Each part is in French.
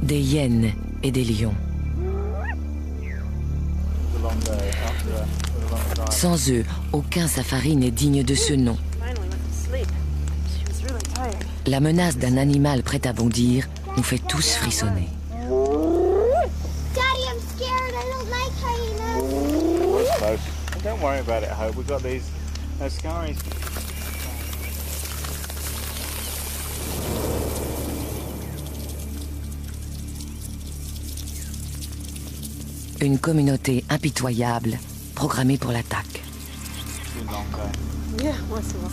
des hyènes et des lions. Sans eux, aucun safari n'est digne de ce nom. La menace d'un animal prêt à bondir nous fait tous frissonner. Daddy, I'm scared. I don't like hyenas. Don't worry about it, Hope. We've got these scaries. Une communauté impitoyable, programmée pour l'attaque. Yeah, moi c'est bon.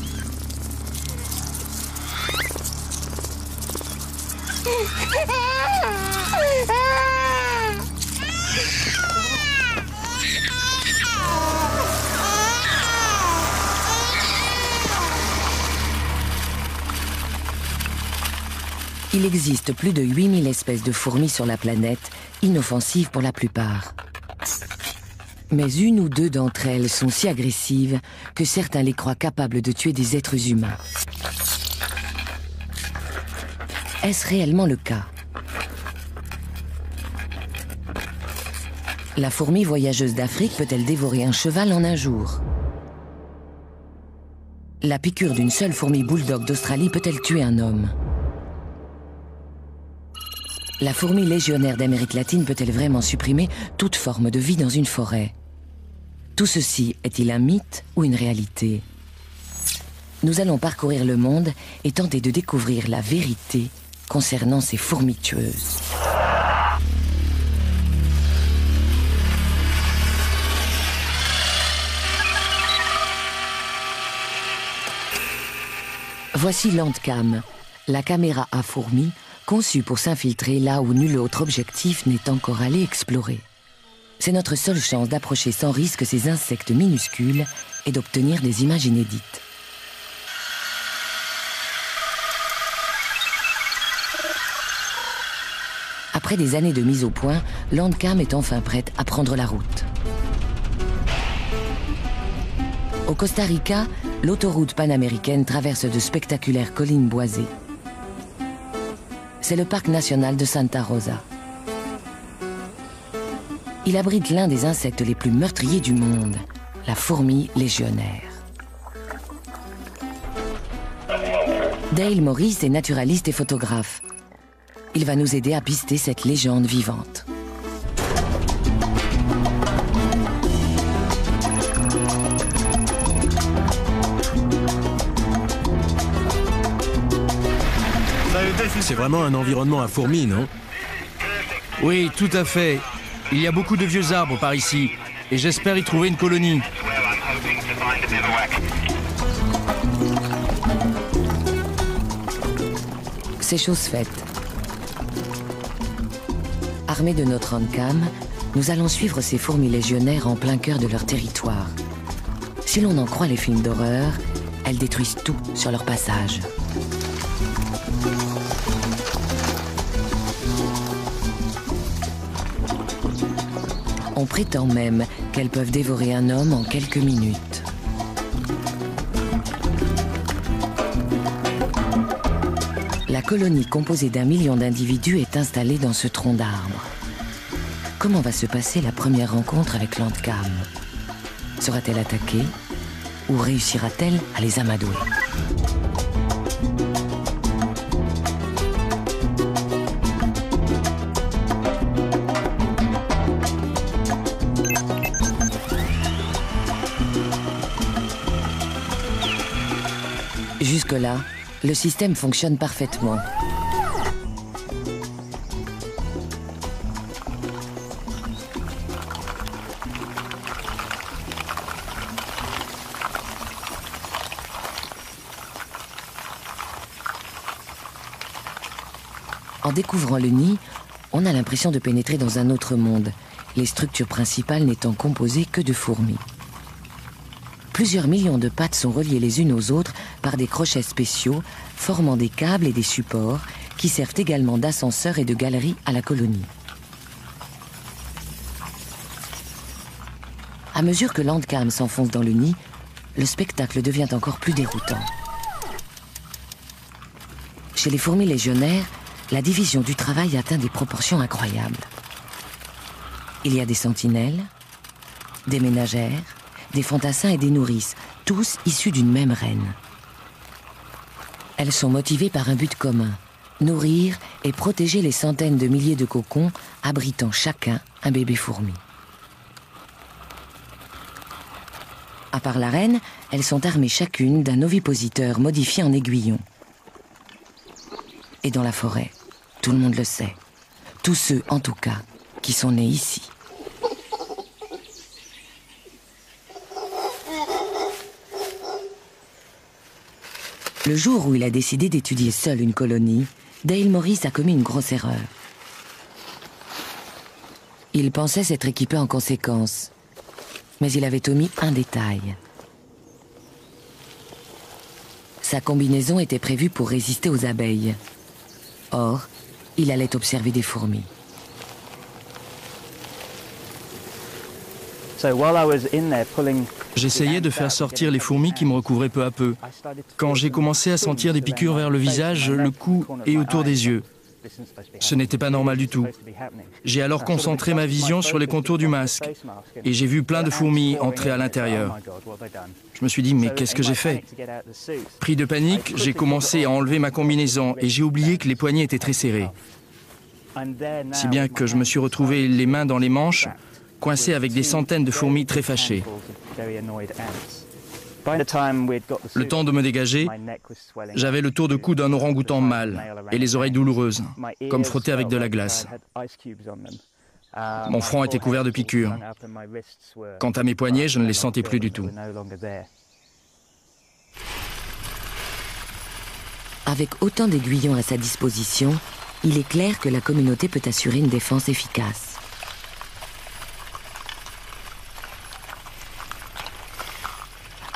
Il existe plus de 8000 espèces de fourmis sur la planète, inoffensives pour la plupart. Mais une ou deux d'entre elles sont si agressives que certains les croient capables de tuer des êtres humains. Est-ce réellement le cas? La fourmi voyageuse d'Afrique peut-elle dévorer un cheval en un jour? La piqûre d'une seule fourmi bulldog d'Australie peut-elle tuer un homme? La fourmi légionnaire d'Amérique latine peut-elle vraiment supprimer toute forme de vie dans une forêt? Tout ceci est-il un mythe ou une réalité? Nous allons parcourir le monde et tenter de découvrir la vérité concernant ces fourmis tueuses. Voici Landcam, la caméra à fourmis conçue pour s'infiltrer là où nul autre objectif n'est encore allé explorer. C'est notre seule chance d'approcher sans risque ces insectes minuscules et d'obtenir des images inédites. Après des années de mise au point, Landcam est enfin prête à prendre la route. Au Costa Rica, l'autoroute panaméricaine traverse de spectaculaires collines boisées. C'est le parc national de Santa Rosa. Il abrite l'un des insectes les plus meurtriers du monde, la fourmi légionnaire. Dale Morris est naturaliste et photographe. Il va nous aider à pister cette légende vivante. C'est vraiment un environnement à fourmis, non? Oui, tout à fait. Il y a beaucoup de vieux arbres par ici, et j'espère y trouver une colonie. C'est chose faite. Armés de notre Landcam, nous allons suivre ces fourmis légionnaires en plein cœur de leur territoire. Si l'on en croit les films d'horreur, elles détruisent tout sur leur passage. On prétend même qu'elles peuvent dévorer un homme en quelques minutes. La colonie composée d'1 million d'individus est installée dans ce tronc d'arbre. Comment va se passer la première rencontre avec Landcam? Sera-t-elle attaquée ou réussira-t-elle à les amadouer? Jusque-là, le système fonctionne parfaitement. En découvrant le nid, on a l'impression de pénétrer dans un autre monde, les structures principales n'étant composées que de fourmis. Plusieurs millions de pattes sont reliées les unes aux autres par des crochets spéciaux, formant des câbles et des supports qui servent également d'ascenseur et de galerie à la colonie. À mesure que Landcam s'enfonce dans le nid, le spectacle devient encore plus déroutant. Chez les fourmis légionnaires, la division du travail atteint des proportions incroyables. Il y a des sentinelles, des ménagères, des fantassins et des nourrices, tous issus d'une même reine. Elles sont motivées par un but commun, nourrir et protéger les centaines de milliers de cocons abritant chacun un bébé fourmi. À part la reine, elles sont armées chacune d'un ovipositeur modifié en aiguillon. Et dans la forêt, tout le monde le sait, tous ceux en tout cas qui sont nés ici. Le jour où il a décidé d'étudier seul une colonie, Dale Morris a commis une grosse erreur. Il pensait s'être équipé en conséquence, mais il avait omis un détail. Sa combinaison était prévue pour résister aux abeilles. Or, il allait observer des fourmis. J'essayais de faire sortir les fourmis qui me recouvraient peu à peu. Quand j'ai commencé à sentir des piqûres vers le visage, le cou et autour des yeux. Ce n'était pas normal du tout. J'ai alors concentré ma vision sur les contours du masque et j'ai vu plein de fourmis entrer à l'intérieur. Je me suis dit, mais qu'est-ce que j'ai fait? Pris de panique, j'ai commencé à enlever ma combinaison et j'ai oublié que les poignets étaient très serrés. Si bien que je me suis retrouvé les mains dans les manches, coincé avec des centaines de fourmis très fâchées. Le temps de me dégager, j'avais le tour de cou d'un orang-outan mâle et les oreilles douloureuses, comme frottées avec de la glace. Mon front était couvert de piqûres. Quant à mes poignets, je ne les sentais plus du tout. Avec autant d'aiguillons à sa disposition, il est clair que la communauté peut assurer une défense efficace.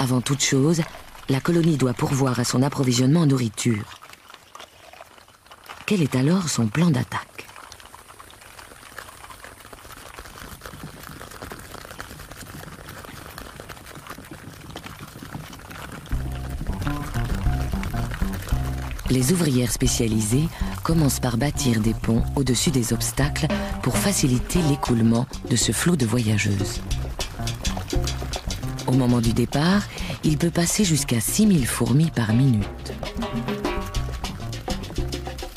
Avant toute chose, la colonie doit pourvoir à son approvisionnement en nourriture. Quel est alors son plan d'attaque? Les ouvrières spécialisées commencent par bâtir des ponts au-dessus des obstacles pour faciliter l'écoulement de ce flot de voyageuses. Au moment du départ, il peut passer jusqu'à 6000 fourmis par minute.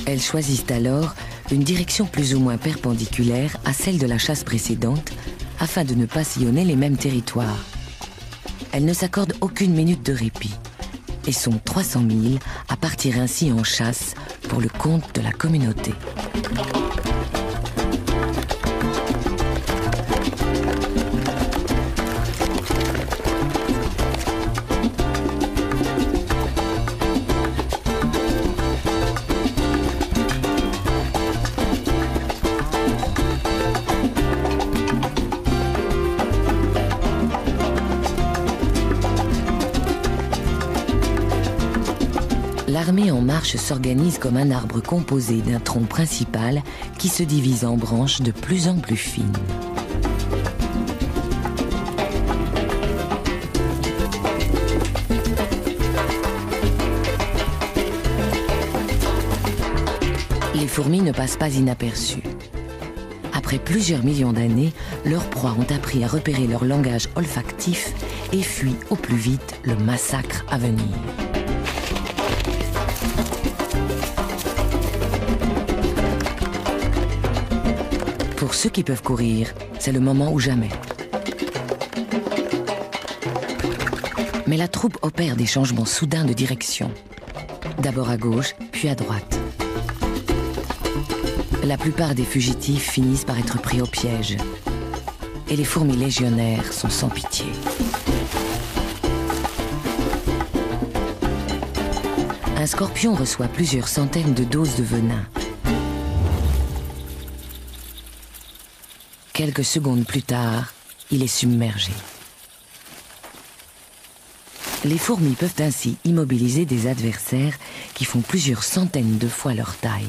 Elles choisissent alors une direction plus ou moins perpendiculaire à celle de la chasse précédente, afin de ne pas sillonner les mêmes territoires. Elles ne s'accordent aucune minute de répit et sont 300 000 à partir ainsi en chasse pour le compte de la communauté. L'armée en marche s'organise comme un arbre composé d'un tronc principal qui se divise en branches de plus en plus fines. Les fourmis ne passent pas inaperçues. Après plusieurs millions d'années, leurs proies ont appris à repérer leur langage olfactif et fuient au plus vite le massacre à venir. Pour ceux qui peuvent courir, c'est le moment ou jamais. Mais la troupe opère des changements soudains de direction. D'abord à gauche, puis à droite. La plupart des fugitifs finissent par être pris au piège. Et les fourmis légionnaires sont sans pitié. Un scorpion reçoit plusieurs centaines de doses de venin. Quelques secondes plus tard, il est submergé. Les fourmis peuvent ainsi immobiliser des adversaires qui font plusieurs centaines de fois leur taille.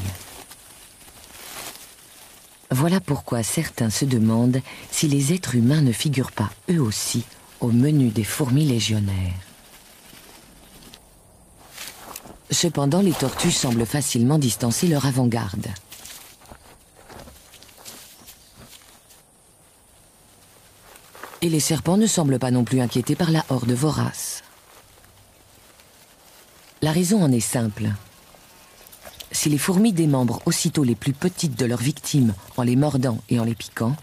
Voilà pourquoi certains se demandent si les êtres humains ne figurent pas eux aussi au menu des fourmis légionnaires. Cependant, les tortues semblent facilement distancer leur avant-garde. Et les serpents ne semblent pas non plus inquiétés par la horde vorace. La raison en est simple. Si les fourmis démembrent aussitôt les plus petites de leurs victimes en les mordant et en les piquant,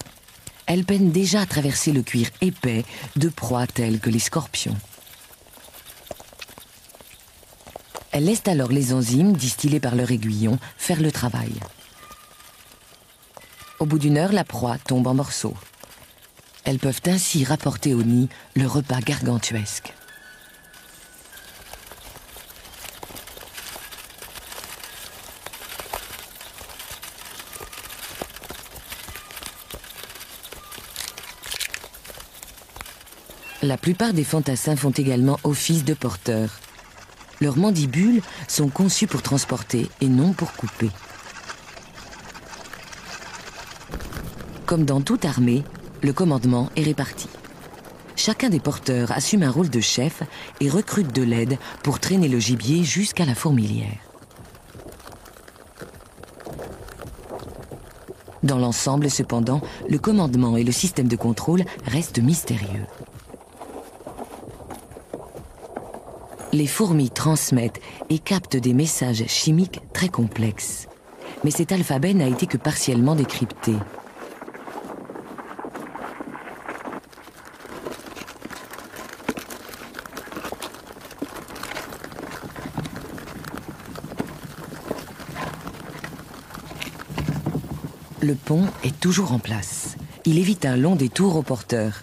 elles peinent déjà à traverser le cuir épais de proies telles que les scorpions. Elles laissent alors les enzymes, distillées par leur aiguillon, faire le travail. Au bout d'une heure, la proie tombe en morceaux. Elles peuvent ainsi rapporter au nid le repas gargantuesque. La plupart des fantassins font également office de porteurs. Leurs mandibules sont conçues pour transporter et non pour couper. Comme dans toute armée, le commandement est réparti. Chacun des porteurs assume un rôle de chef et recrute de l'aide pour traîner le gibier jusqu'à la fourmilière. Dans l'ensemble, cependant, le commandement et le système de contrôle restent mystérieux. Les fourmis transmettent et captent des messages chimiques très complexes. Mais cet alphabet n'a été que partiellement décrypté. Le pont est toujours en place. Il évite un long détour aux porteurs.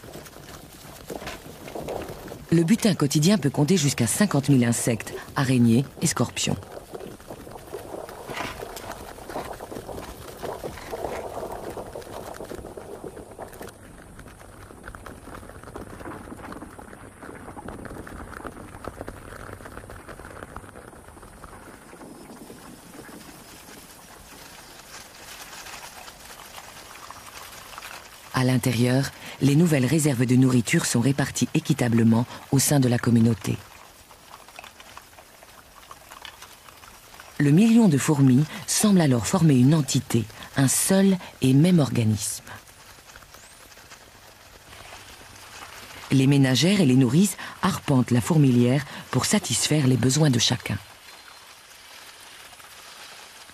Le butin quotidien peut compter jusqu'à 50 000 insectes, araignées et scorpions. À l'intérieur, les nouvelles réserves de nourriture sont réparties équitablement au sein de la communauté. Le million de fourmis semble alors former une entité, un seul et même organisme. Les ménagères et les nourrices arpentent la fourmilière pour satisfaire les besoins de chacun.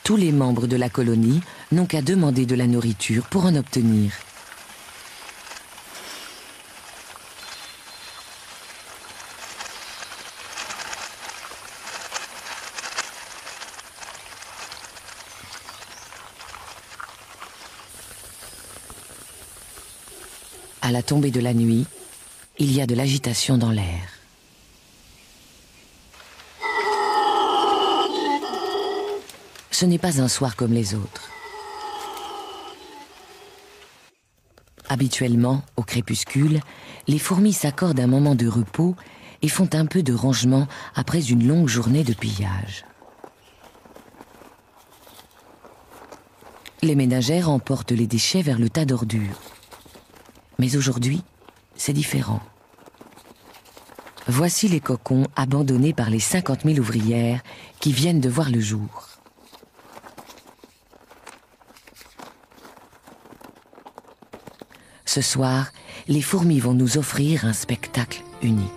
Tous les membres de la colonie n'ont qu'à demander de la nourriture pour en obtenir. À la tombée de la nuit, il y a de l'agitation dans l'air. Ce n'est pas un soir comme les autres. Habituellement, au crépuscule, les fourmis s'accordent un moment de repos et font un peu de rangement après une longue journée de pillage. Les ménagères emportent les déchets vers le tas d'ordures. Mais aujourd'hui, c'est différent. Voici les cocons abandonnés par les 50 000 ouvrières qui viennent de voir le jour. Ce soir, les fourmis vont nous offrir un spectacle unique.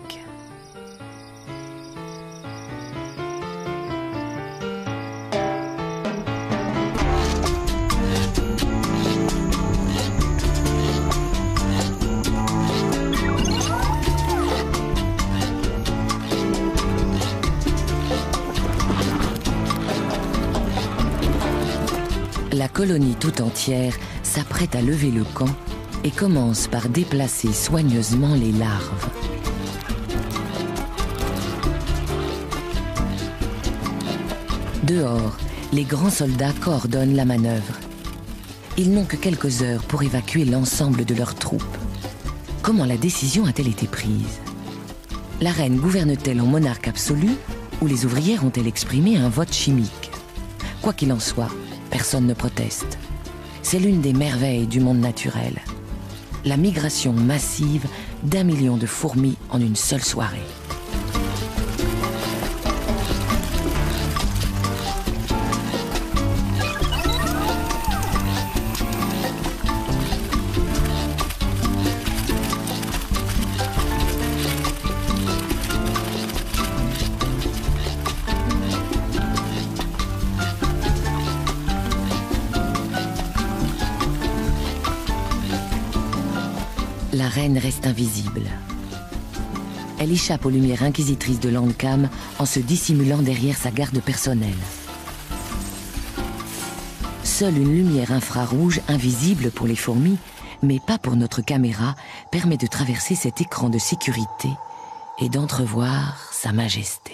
La colonie tout entière s'apprête à lever le camp et commence par déplacer soigneusement les larves. Dehors, les grands soldats coordonnent la manœuvre. Ils n'ont que quelques heures pour évacuer l'ensemble de leurs troupes. Comment la décision a-t-elle été prise? La reine gouverne-t-elle en monarque absolu ou les ouvrières ont-elles exprimé un vote chimique? Quoi qu'il en soit, personne ne proteste. C'est l'une des merveilles du monde naturel. La migration massive d'1 million de fourmis en une seule soirée. reine reste invisible. Elle échappe aux lumières inquisitrices de Landcam en se dissimulant derrière sa garde personnelle. Seule une lumière infrarouge invisible pour les fourmis, mais pas pour notre caméra, permet de traverser cet écran de sécurité et d'entrevoir sa majesté.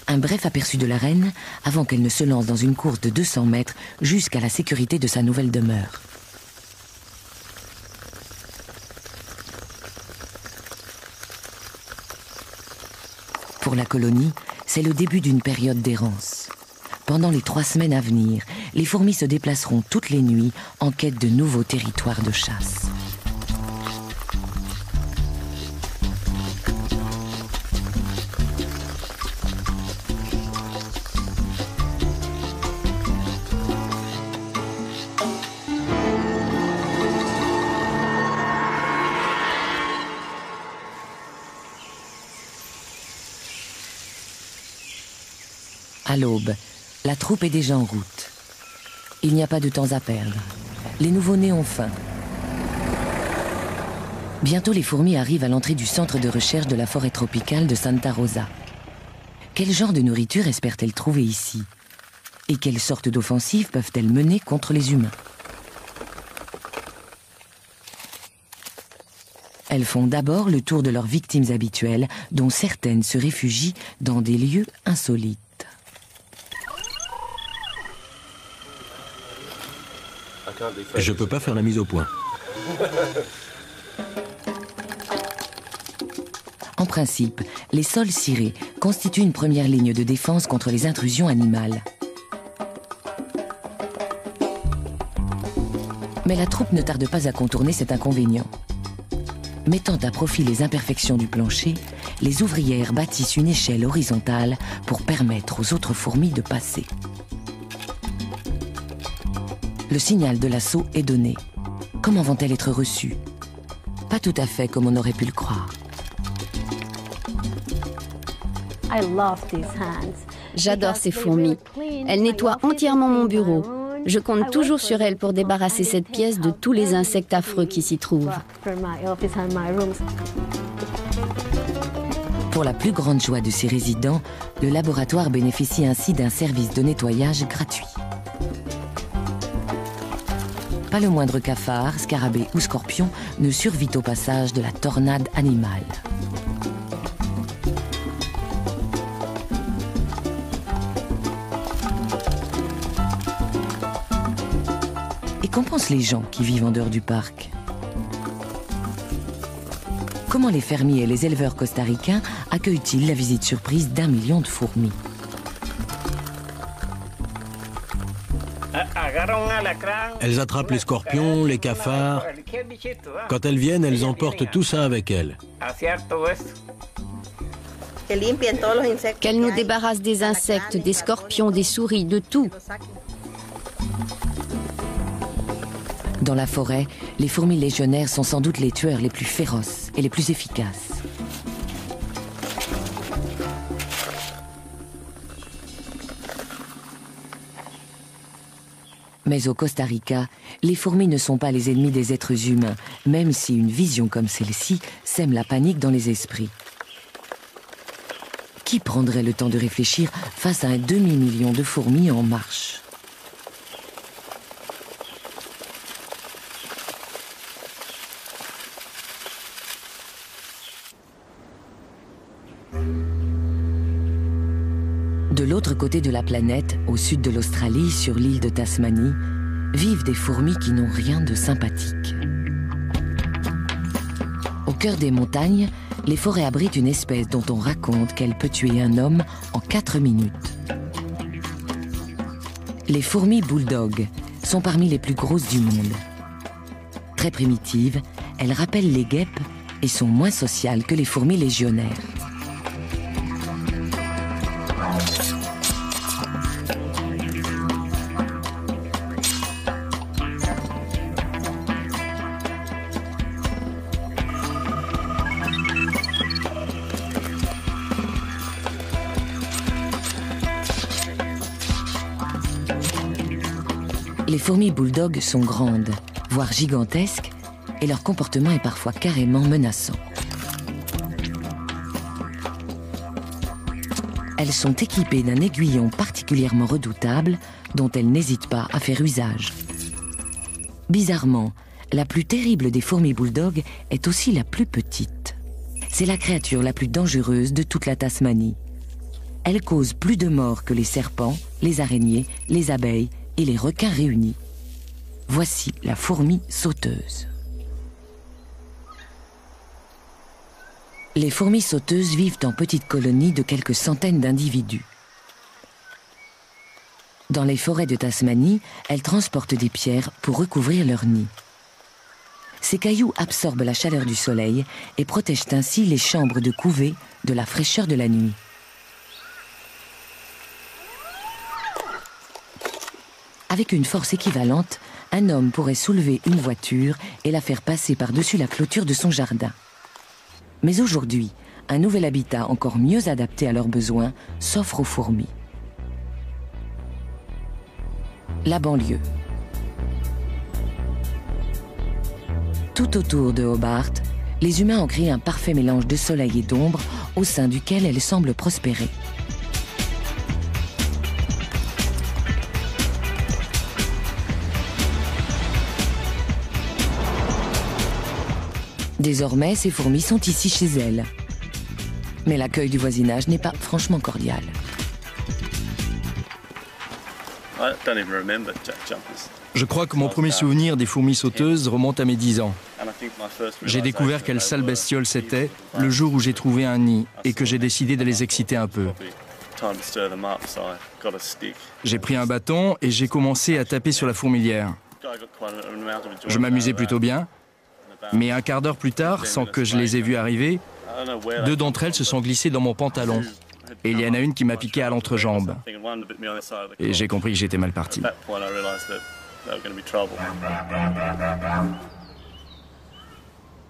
Un bref aperçu de la reine avant qu'elle ne se lance dans une course de 200 mètres jusqu'à la sécurité de sa nouvelle demeure. Pour la colonie, c'est le début d'une période d'errance. Pendant les 3 semaines à venir, les fourmis se déplaceront toutes les nuits en quête de nouveaux territoires de chasse. À l'aube, la troupe est déjà en route. Il n'y a pas de temps à perdre. Les nouveau-nés ont faim. Bientôt, les fourmis arrivent à l'entrée du centre de recherche de la forêt tropicale de Santa Rosa. Quel genre de nourriture espèrent-elles trouver ici? Et quelles sortes d'offensives peuvent-elles mener contre les humains? Elles font d'abord le tour de leurs victimes habituelles, dont certaines se réfugient dans des lieux insolites. Je peux pas faire la mise au point. En principe, les sols cirés constituent une première ligne de défense contre les intrusions animales. Mais la troupe ne tarde pas à contourner cet inconvénient. Mettant à profit les imperfections du plancher, les ouvrières bâtissent une échelle horizontale pour permettre aux autres fourmis de passer. Le signal de l'assaut est donné. Comment vont-elles être reçues? Pas tout à fait comme on aurait pu le croire. J'adore ces fourmis. Elles nettoient entièrement mon bureau. Je compte toujours sur elles pour débarrasser cette pièce de tous les insectes affreux qui s'y trouvent. Pour la plus grande joie de ses résidents, le laboratoire bénéficie ainsi d'un service de nettoyage gratuit. Pas le moindre cafard, scarabée ou scorpion ne survit au passage de la tornade animale. Et qu'en pensent les gens qui vivent en dehors du parc? Comment les fermiers et les éleveurs costaricains accueillent-ils la visite surprise d'1 million de fourmis? Elles attrapent les scorpions, les cafards. Quand elles viennent, elles emportent tout ça avec elles. Qu'elles nous débarrassent des insectes, des scorpions, des souris, de tout. Dans la forêt, les fourmis légionnaires sont sans doute les tueurs les plus féroces et les plus efficaces. Mais au Costa Rica, les fourmis ne sont pas les ennemis des êtres humains, même si une vision comme celle-ci sème la panique dans les esprits. Qui prendrait le temps de réfléchir face à un demi-million de fourmis en marche? De l'autre côté de la planète, au sud de l'Australie, sur l'île de Tasmanie, vivent des fourmis qui n'ont rien de sympathique. Au cœur des montagnes, les forêts abritent une espèce dont on raconte qu'elle peut tuer un homme en 4 minutes. Les fourmis bulldog sont parmi les plus grosses du monde. Très primitives, elles rappellent les guêpes et sont moins sociales que les fourmis légionnaires. Les fourmis bulldog sont grandes, voire gigantesques, et leur comportement est parfois carrément menaçant. Elles sont équipées d'un aiguillon particulièrement redoutable dont elles n'hésitent pas à faire usage. Bizarrement, la plus terrible des fourmis bulldog est aussi la plus petite. C'est la créature la plus dangereuse de toute la Tasmanie. Elle cause plus de morts que les serpents, les araignées, les abeilles et les requins réunis. Voici la fourmi sauteuse. Les fourmis sauteuses vivent en petites colonies de quelques centaines d'individus. Dans les forêts de Tasmanie, elles transportent des pierres pour recouvrir leur nid. Ces cailloux absorbent la chaleur du soleil et protègent ainsi les chambres de couvée de la fraîcheur de la nuit. Avec une force équivalente, un homme pourrait soulever une voiture et la faire passer par-dessus la clôture de son jardin. Mais aujourd'hui, un nouvel habitat encore mieux adapté à leurs besoins s'offre aux fourmis. La banlieue. Tout autour de Hobart, les humains ont créé un parfait mélange de soleil et d'ombre au sein duquel elles semblent prospérer. Désormais, ces fourmis sont ici chez elles. Mais l'accueil du voisinage n'est pas franchement cordial. Je crois que mon premier souvenir des fourmis sauteuses remonte à mes 10 ans. J'ai découvert quelle sale bestiole c'était le jour où j'ai trouvé un nid et que j'ai décidé de les exciter un peu. J'ai pris un bâton et j'ai commencé à taper sur la fourmilière. Je m'amusais plutôt bien, mais un quart d'heure plus tard, sans que je les ai vues arriver, 2 d'entre elles se sont glissées dans mon pantalon. Et il y en a une qui m'a piqué à l'entrejambe. Et j'ai compris que j'étais mal parti.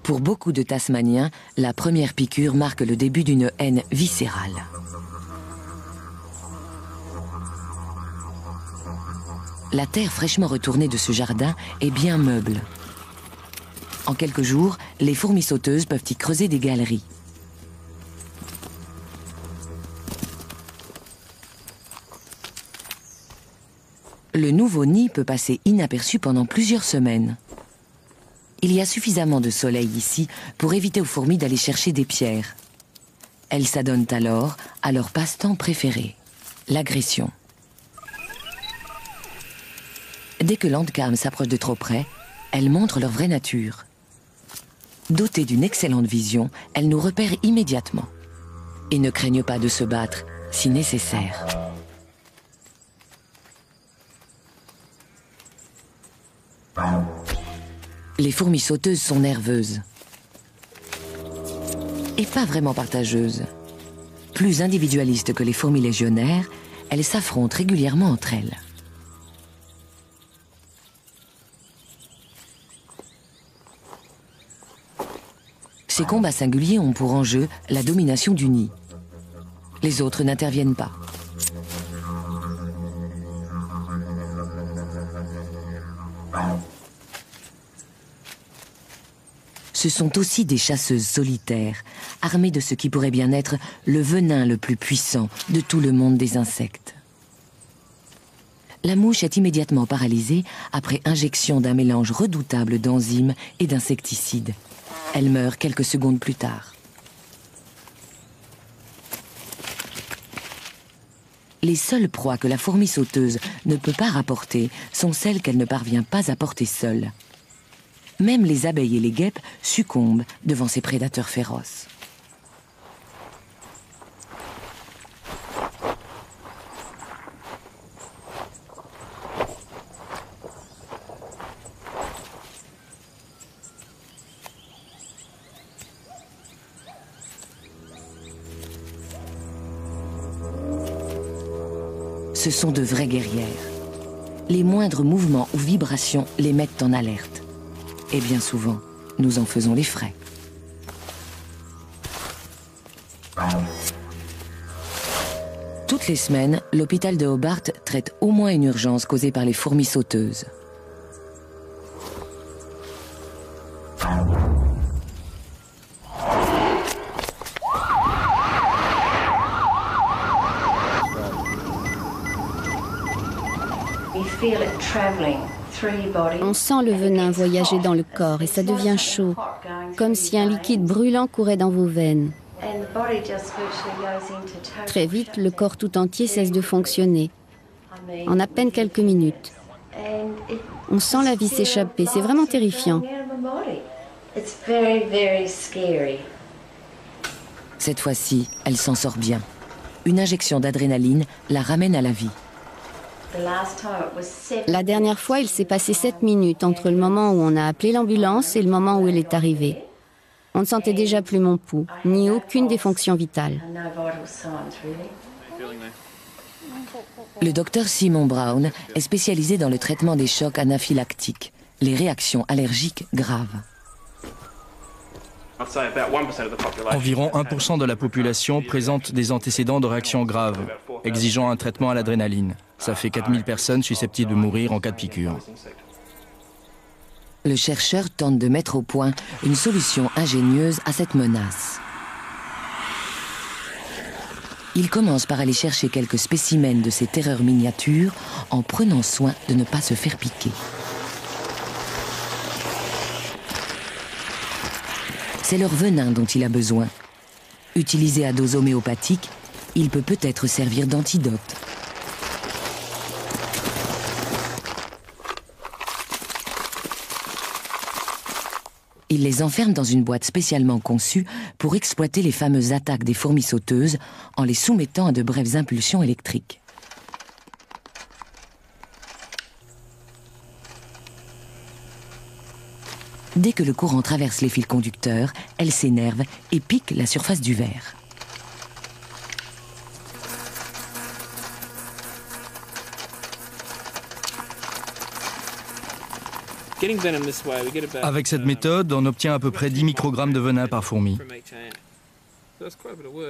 Pour beaucoup de Tasmaniens, la première piqûre marque le début d'une haine viscérale. La terre fraîchement retournée de ce jardin est bien meuble. En quelques jours, les fourmis sauteuses peuvent y creuser des galeries. Le nouveau nid peut passer inaperçu pendant plusieurs semaines. Il y a suffisamment de soleil ici pour éviter aux fourmis d'aller chercher des pierres. Elles s'adonnent alors à leur passe-temps préféré, l'agression. Dès que l'Andcam s'approche de trop près, elles montrent leur vraie nature. Dotées d'une excellente vision, elles nous repèrent immédiatement et ne craignent pas de se battre si nécessaire. Les fourmis sauteuses sont nerveuses et pas vraiment partageuses. Plus individualistes que les fourmis légionnaires, elles s'affrontent régulièrement entre elles. Ces combats singuliers ont pour enjeu la domination du nid. Les autres n'interviennent pas. Ce sont aussi des chasseuses solitaires, armées de ce qui pourrait bien être le venin le plus puissant de tout le monde des insectes. La mouche est immédiatement paralysée après injection d'un mélange redoutable d'enzymes et d'insecticides. Elle meurt quelques secondes plus tard. Les seules proies que la fourmi sauteuse ne peut pas rapporter sont celles qu'elle ne parvient pas à porter seule. Même les abeilles et les guêpes succombent devant ces prédateurs féroces. Ce sont de vraies guerrières. Les moindres mouvements ou vibrations les mettent en alerte. Et bien souvent, nous en faisons les frais. Toutes Toutes les semaines, l'hôpital de Hobart traite au moins une urgence causée par les fourmis sauteuses. On sent le venin voyager dans le corps et ça devient chaud, comme si un liquide brûlant courait dans vos veines. Très vite, le corps tout entier cesse de fonctionner, en à peine quelques minutes. On sent la vie s'échapper, c'est vraiment terrifiant. Cette fois-ci, elle s'en sort bien. Une injection d'adrénaline la ramène à la vie. La dernière fois, il s'est passé 7 minutes entre le moment où on a appelé l'ambulance et le moment où elle est arrivée. On ne sentait déjà plus mon pouls, ni aucune des fonctions vitales. Le docteur Simon Brown est spécialisé dans le traitement des chocs anaphylactiques, les réactions allergiques graves. Environ 1% de la population présente des antécédents de réactions graves, exigeant un traitement à l'adrénaline. Ça fait 4000 personnes susceptibles de mourir en cas de piqûre. Le chercheur tente de mettre au point une solution ingénieuse à cette menace. Il commence par aller chercher quelques spécimens de ces terreurs miniatures en prenant soin de ne pas se faire piquer. C'est leur venin dont il a besoin. Utilisé à dose homéopathique, il peut peut-être servir d'antidote. Il les enferme dans une boîte spécialement conçue pour exploiter les fameuses attaques des fourmis sauteuses en les soumettant à de brèves impulsions électriques. Dès que le courant traverse les fils conducteurs, elles s'énervent et piquent la surface du verre. Avec cette méthode, on obtient à peu près 10 microgrammes de venin par fourmi.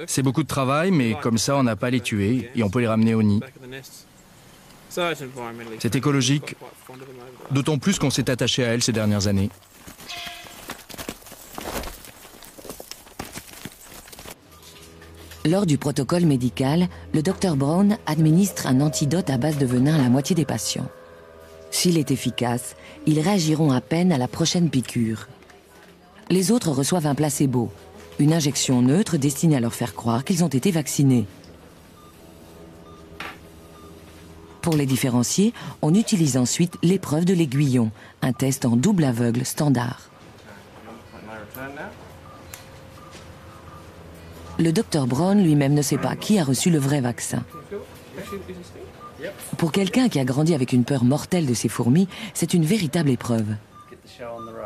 C'est beaucoup de travail, mais comme ça, on n'a pas à les tuer et on peut les ramener au nid. C'est écologique, d'autant plus qu'on s'est attaché à elles ces dernières années. Lors du protocole médical, le Dr Brown administre un antidote à base de venin à la moitié des patients. S'il est efficace, ils réagiront à peine à la prochaine piqûre. Les autres reçoivent un placebo, une injection neutre destinée à leur faire croire qu'ils ont été vaccinés. Pour les différencier, on utilise ensuite l'épreuve de l'aiguillon, un test en double aveugle standard. Le Dr Brown lui-même ne sait pas qui a reçu le vrai vaccin. Pour quelqu'un qui a grandi avec une peur mortelle de ces fourmis, c'est une véritable épreuve.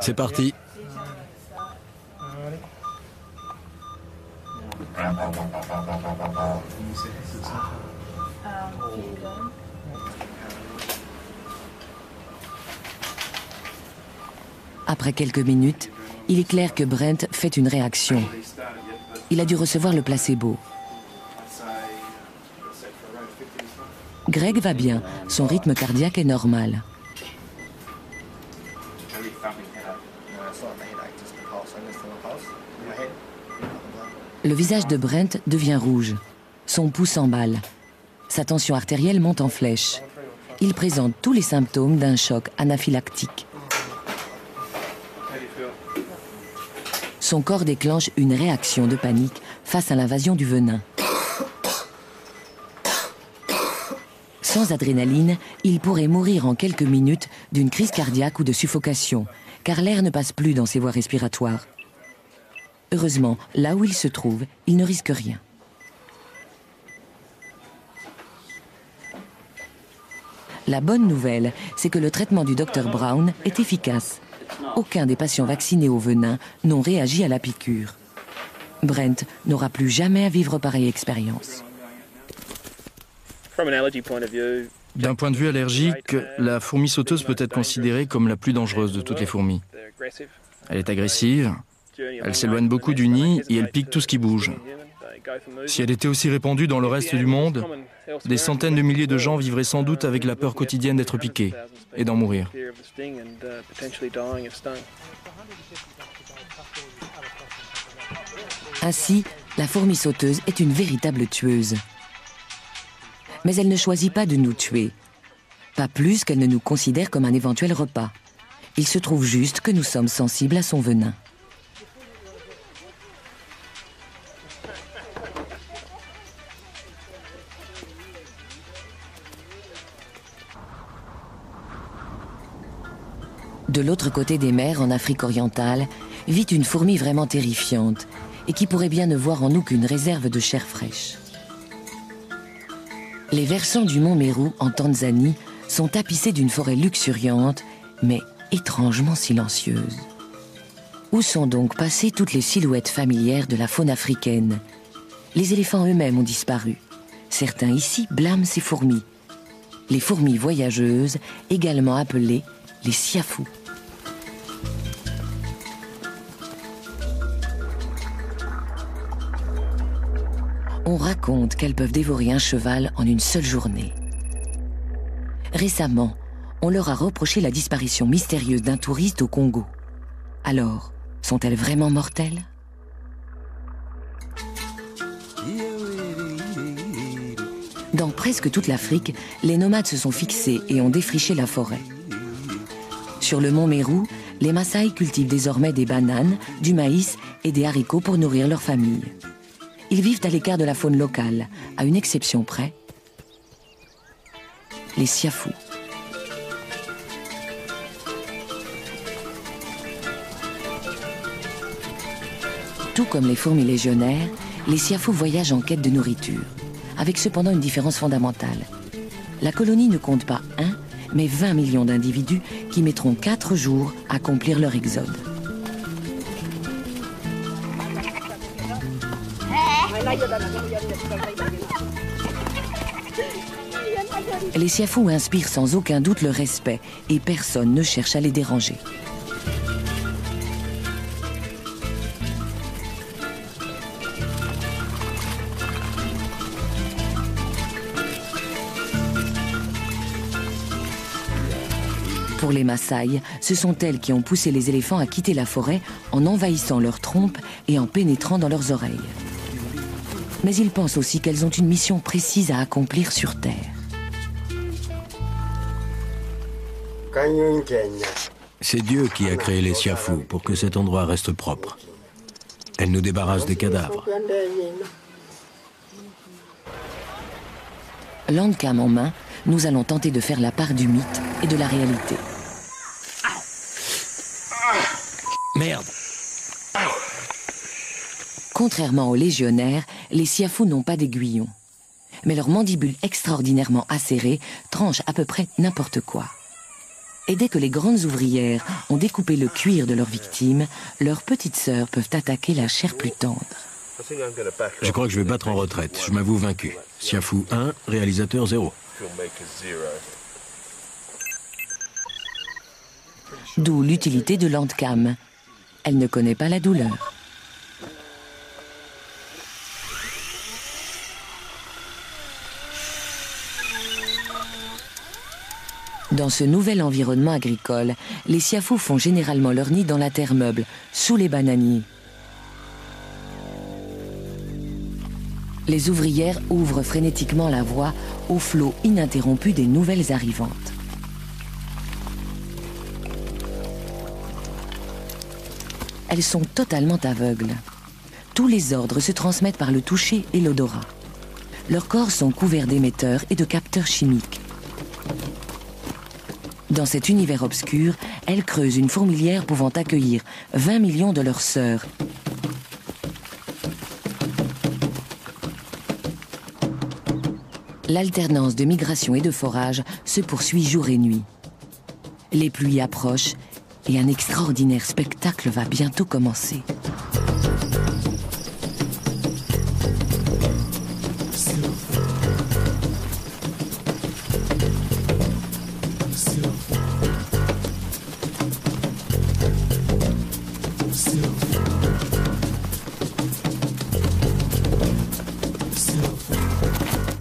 C'est parti. Après quelques minutes, il est clair que Brent fait une réaction. Il a dû recevoir le placebo. Greg va bien, son rythme cardiaque est normal. Le visage de Brent devient rouge. Son pouls s'emballe. Sa tension artérielle monte en flèche. Il présente tous les symptômes d'un choc anaphylactique. Son corps déclenche une réaction de panique face à l'invasion du venin. Sans adrénaline, il pourrait mourir en quelques minutes d'une crise cardiaque ou de suffocation, car l'air ne passe plus dans ses voies respiratoires. Heureusement, là où il se trouve, il ne risque rien. La bonne nouvelle, c'est que le traitement du Dr Brown est efficace. Aucun des patients vaccinés au venin n'ont réagi à la piqûre. Brent n'aura plus jamais à vivre pareille expérience. D'un point de vue allergique, la fourmi sauteuse peut être considérée comme la plus dangereuse de toutes les fourmis. Elle est agressive, elle s'éloigne beaucoup du nid et elle pique tout ce qui bouge. Si elle était aussi répandue dans le reste du monde, des centaines de milliers de gens vivraient sans doute avec la peur quotidienne d'être piqués et d'en mourir. Ainsi, la fourmi sauteuse est une véritable tueuse. Mais elle ne choisit pas de nous tuer. Pas plus qu'elle ne nous considère comme un éventuel repas. Il se trouve juste que nous sommes sensibles à son venin. De l'autre côté des mers, en Afrique orientale, vit une fourmi vraiment terrifiante et qui pourrait bien ne voir en nous qu'une réserve de chair fraîche. Les versants du mont Meru, en Tanzanie, sont tapissés d'une forêt luxuriante, mais étrangement silencieuse. Où sont donc passées toutes les silhouettes familières de la faune africaine? Les éléphants eux-mêmes ont disparu. Certains ici blâment ces fourmis. Les fourmis voyageuses, également appelées les siafous. On raconte qu'elles peuvent dévorer un cheval en une seule journée. Récemment, on leur a reproché la disparition mystérieuse d'un touriste au Congo. Alors, sont-elles vraiment mortelles? Dans presque toute l'Afrique, les nomades se sont fixés et ont défriché la forêt. Sur le mont Meru, les Maasai cultivent désormais des bananes, du maïs et des haricots pour nourrir leur famille. Ils vivent à l'écart de la faune locale, à une exception près, les siafous. Tout comme les fourmis légionnaires, les siafous voyagent en quête de nourriture, avec cependant une différence fondamentale. La colonie ne compte pas 1, mais 20 millions d'individus qui mettront 4 jours à accomplir leur exode. Les siafous inspirent sans aucun doute le respect et personne ne cherche à les déranger. Pour les Maasai, ce sont elles qui ont poussé les éléphants à quitter la forêt en envahissant leurs trompes et en pénétrant dans leurs oreilles. Mais ils pensent aussi qu'elles ont une mission précise à accomplir sur Terre. C'est Dieu qui a créé les siafous pour que cet endroit reste propre. Elle nous débarrasse des cadavres. Landcam en main, nous allons tenter de faire la part du mythe et de la réalité. Merde! Contrairement aux légionnaires, les siafous n'ont pas d'aiguillon. Mais leurs mandibules extraordinairement acérées tranchent à peu près n'importe quoi. Et dès que les grandes ouvrières ont découpé le cuir de leurs victimes, leurs petites sœurs peuvent attaquer la chair plus tendre. Je crois que je vais battre en retraite. Je m'avoue vaincu. Siafou 1, réalisateur 0. D'où l'utilité de Landcam. Elle ne connaît pas la douleur. Dans ce nouvel environnement agricole, les siafous font généralement leur nid dans la terre meuble, sous les bananiers. Les ouvrières ouvrent frénétiquement la voie au flot ininterrompu des nouvelles arrivantes. Elles sont totalement aveugles. Tous les ordres se transmettent par le toucher et l'odorat. Leurs corps sont couverts d'émetteurs et de capteurs chimiques. Dans cet univers obscur, elles creusent une fourmilière pouvant accueillir 20 millions de leurs sœurs. L'alternance de migration et de forage se poursuit jour et nuit. Les pluies approchent et un extraordinaire spectacle va bientôt commencer.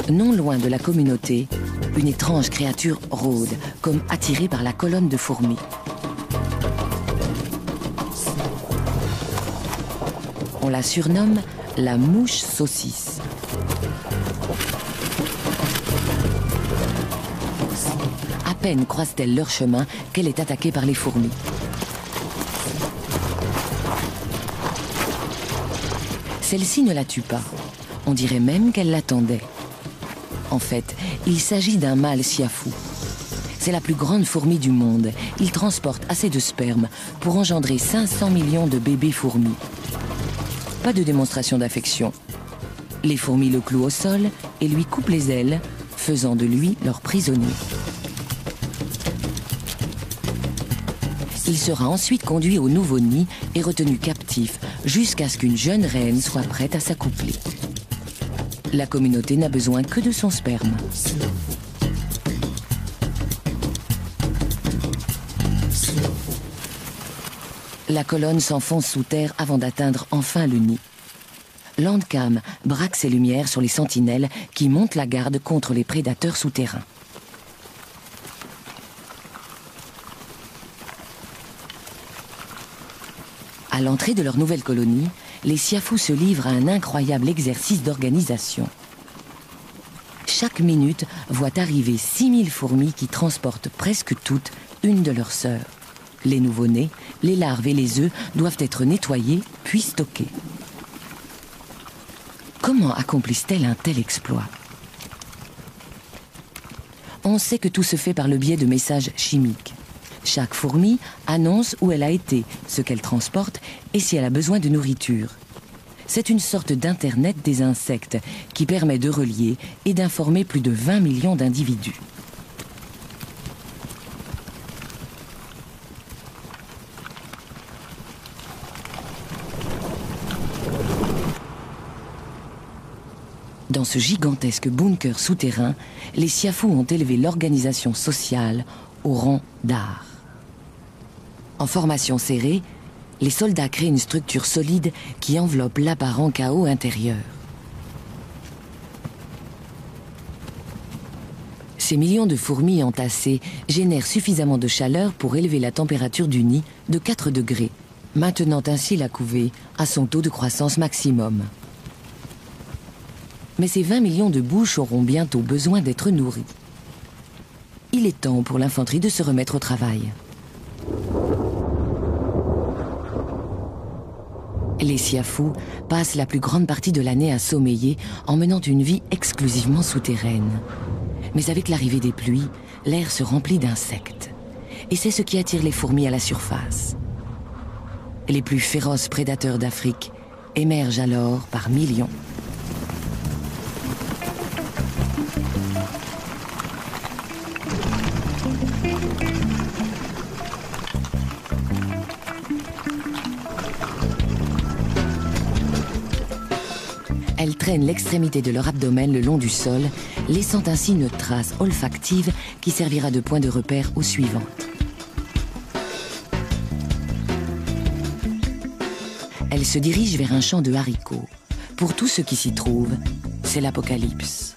Non loin de la communauté, une étrange créature rôde, comme attirée par la colonne de fourmis. On la surnomme la mouche saucisse. À peine croise-t-elle leur chemin qu'elle est attaquée par les fourmis. Celle-ci ne la tue pas. On dirait même qu'elle l'attendait. En fait, il s'agit d'un mâle siafou. C'est la plus grande fourmi du monde. Il transporte assez de sperme pour engendrer 500 millions de bébés fourmis. Pas de démonstration d'affection. Les fourmis le clouent au sol et lui coupent les ailes, faisant de lui leur prisonnier. Il sera ensuite conduit au nouveau nid et retenu captif jusqu'à ce qu'une jeune reine soit prête à s'accoupler. La communauté n'a besoin que de son sperme. La colonne s'enfonce sous terre avant d'atteindre enfin le nid. Landcam braque ses lumières sur les sentinelles qui montent la garde contre les prédateurs souterrains. À l'entrée de leur nouvelle colonie, les siafous se livrent à un incroyable exercice d'organisation. Chaque minute voit arriver 6000 fourmis qui transportent presque toutes une de leurs sœurs. Les nouveau-nés, les larves et les œufs doivent être nettoyés puis stockés. Comment accomplissent-elles un tel exploit? On sait que tout se fait par le biais de messages chimiques. Chaque fourmi annonce où elle a été, ce qu'elle transporte et si elle a besoin de nourriture. C'est une sorte d'internet des insectes qui permet de relier et d'informer plus de 20 millions d'individus. Dans ce gigantesque bunker souterrain, les siafous ont élevé l'organisation sociale au rang d'art. En formation serrée, les soldats créent une structure solide qui enveloppe l'apparent chaos intérieur. Ces millions de fourmis entassées génèrent suffisamment de chaleur pour élever la température du nid de 4 degrés, maintenant ainsi la couvée à son taux de croissance maximum. Mais ces 20 millions de bouches auront bientôt besoin d'être nourries. Il est temps pour l'infanterie de se remettre au travail. Les siafous passent la plus grande partie de l'année à sommeiller en menant une vie exclusivement souterraine. Mais avec l'arrivée des pluies, l'air se remplit d'insectes. Et c'est ce qui attire les fourmis à la surface. Les plus féroces prédateurs d'Afrique émergent alors par millions. Elles traînent l'extrémité de leur abdomen le long du sol, laissant ainsi une trace olfactive qui servira de point de repère aux suivantes. Elles se dirigent vers un champ de haricots. Pour tous ceux qui s'y trouvent, c'est l'apocalypse.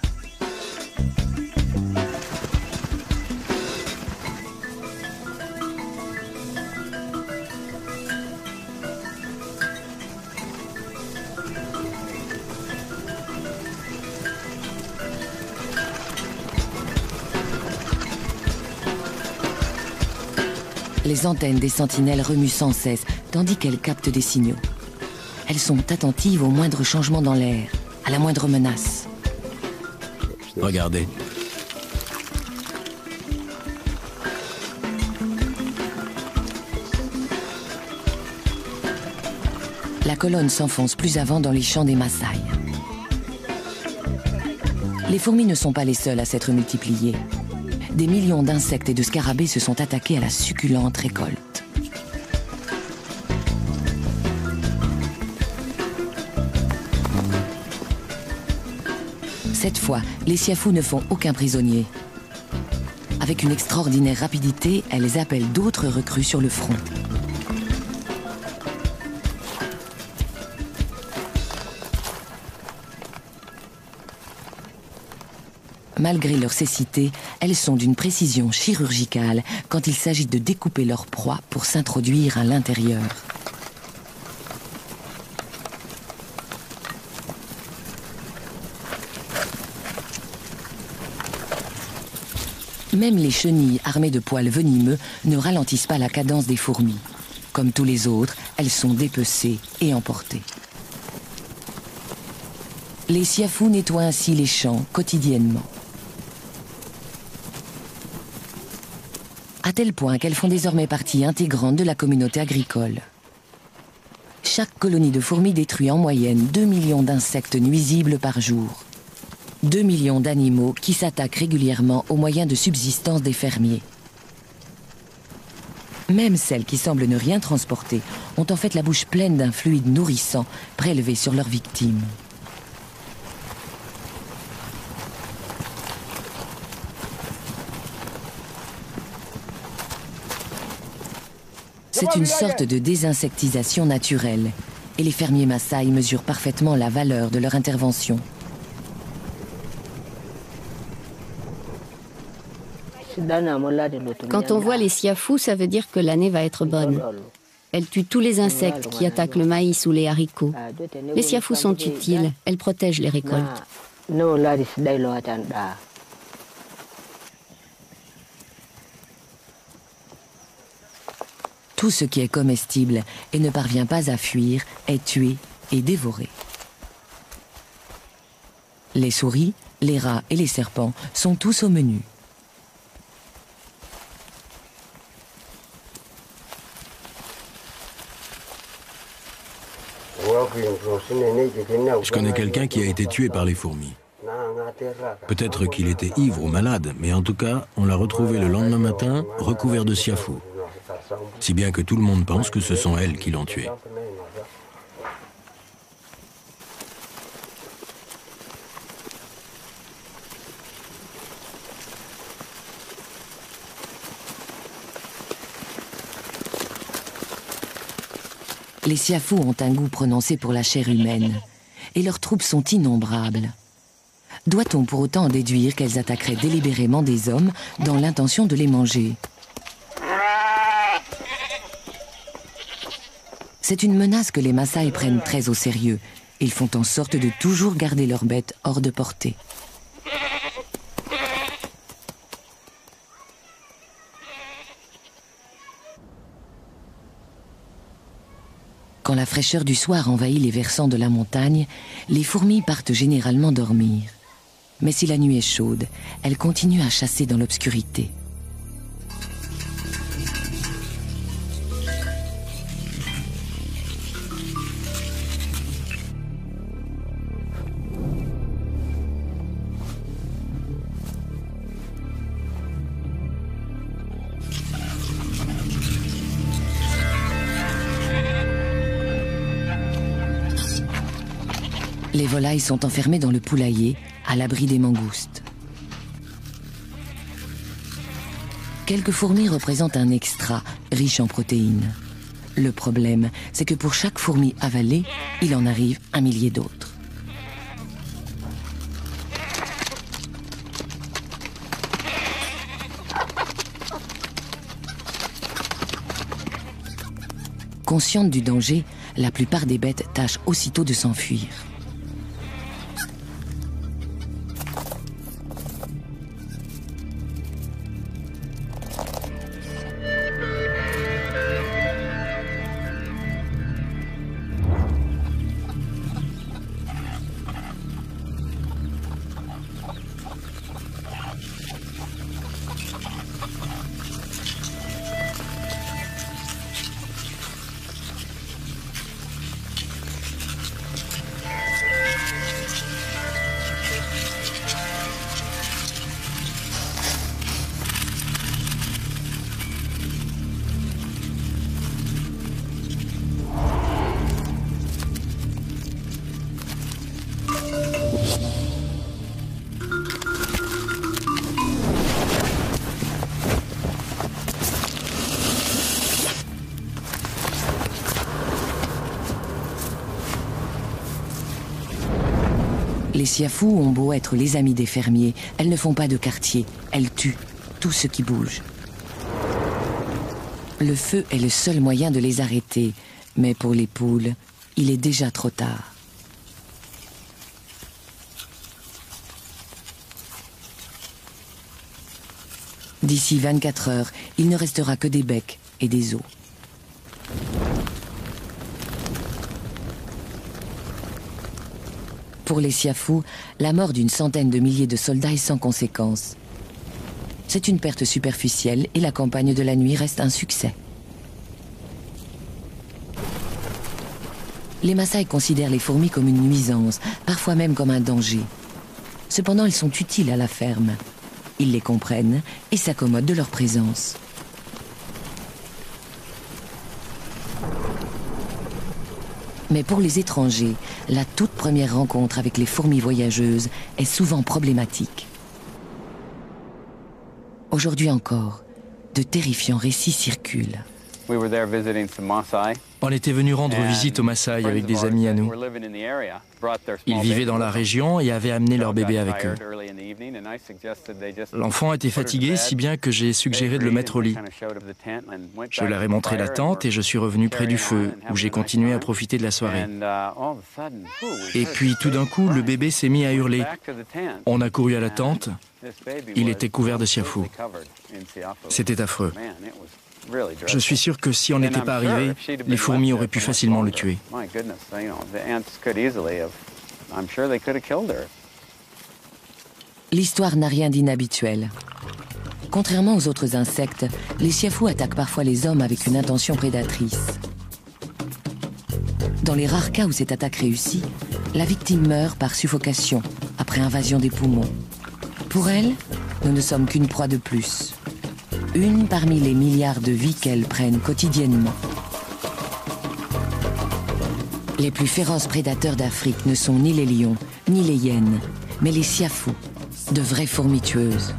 Les antennes des sentinelles remuent sans cesse, tandis qu'elles captent des signaux. Elles sont attentives au moindre changement dans l'air, à la moindre menace. Regardez. La colonne s'enfonce plus avant dans les champs des Maasai. Les fourmis ne sont pas les seules à s'être multipliées. Des millions d'insectes et de scarabées se sont attaqués à la succulente récolte. Cette fois, les siafous ne font aucun prisonnier. Avec une extraordinaire rapidité, elles appellent d'autres recrues sur le front. Malgré leur cécité, elles sont d'une précision chirurgicale quand il s'agit de découper leur proie pour s'introduire à l'intérieur. Même les chenilles armées de poils venimeux ne ralentissent pas la cadence des fourmis. Comme tous les autres, elles sont dépecées et emportées. Les siafous nettoient ainsi les champs quotidiennement. À tel point qu'elles font désormais partie intégrante de la communauté agricole. Chaque colonie de fourmis détruit en moyenne 2 millions d'insectes nuisibles par jour. 2 millions d'animaux qui s'attaquent régulièrement aux moyens de subsistance des fermiers. Même celles qui semblent ne rien transporter ont en fait la bouche pleine d'un fluide nourrissant prélevé sur leurs victimes. C'est une sorte de désinsectisation naturelle et les fermiers Maasai mesurent parfaitement la valeur de leur intervention. Quand on voit les siafous, ça veut dire que l'année va être bonne. Elles tuent tous les insectes qui attaquent le maïs ou les haricots. Les siafous sont utiles, elles protègent les récoltes. Tout ce qui est comestible et ne parvient pas à fuir est tué et dévoré. Les souris, les rats et les serpents sont tous au menu. Je connais quelqu'un qui a été tué par les fourmis. Peut-être qu'il était ivre ou malade, mais en tout cas, on l'a retrouvé le lendemain matin, recouvert de siafous. Si bien que tout le monde pense que ce sont elles qui l'ont tué. Les siafous ont un goût prononcé pour la chair humaine, et leurs troupes sont innombrables. Doit-on pour autant en déduire qu'elles attaqueraient délibérément des hommes dans l'intention de les manger? C'est une menace que les Maasai prennent très au sérieux. Ils font en sorte de toujours garder leurs bêtes hors de portée. Quand la fraîcheur du soir envahit les versants de la montagne, les fourmis partent généralement dormir. Mais si la nuit est chaude, elles continuent à chasser dans l'obscurité. Les volailles sont enfermées dans le poulailler, à l'abri des mangoustes. Quelques fourmis représentent un extra, riche en protéines. Le problème, c'est que pour chaque fourmi avalée, il en arrive 1 millier d'autres. Conscientes du danger, la plupart des bêtes tâchent aussitôt de s'enfuir. Les siafous ont beau être les amis des fermiers, elles ne font pas de quartier, elles tuent tout ce qui bouge. Le feu est le seul moyen de les arrêter, mais pour les poules, il est déjà trop tard. D'ici 24 heures, il ne restera que des becs et des os. Pour les siafous, la mort d'une centaine de milliers de soldats est sans conséquence. C'est une perte superficielle et la campagne de la nuit reste un succès. Les Maasai considèrent les fourmis comme une nuisance, parfois même comme un danger. Cependant, elles sont utiles à la ferme. Ils les comprennent et s'accommodent de leur présence. Mais pour les étrangers, la toute première rencontre avec les fourmis voyageuses est souvent problématique. Aujourd'hui encore, de terrifiants récits circulent. On était venu rendre visite aux Maasai avec des amis à nous. Ils vivaient dans la région et avaient amené leur bébé avec eux. L'enfant était fatigué, si bien que j'ai suggéré de le mettre au lit. Je leur ai montré la tente et je suis revenu près du feu, où j'ai continué à profiter de la soirée. Et puis tout d'un coup, le bébé s'est mis à hurler. On a couru à la tente. Il était couvert de siafous. C'était affreux. Je suis sûr que si on n'était pas arrivé, les fourmis auraient pu facilement le tuer. L'histoire n'a rien d'inhabituel. Contrairement aux autres insectes, les siafous attaquent parfois les hommes avec une intention prédatrice. Dans les rares cas où cette attaque réussit, la victime meurt par suffocation, après invasion des poumons. Pour elle, nous ne sommes qu'une proie de plus. Une parmi les milliards de vies qu'elles prennent quotidiennement. Les plus féroces prédateurs d'Afrique ne sont ni les lions, ni les hyènes, mais les siafous, de vraies fourmis tueuses.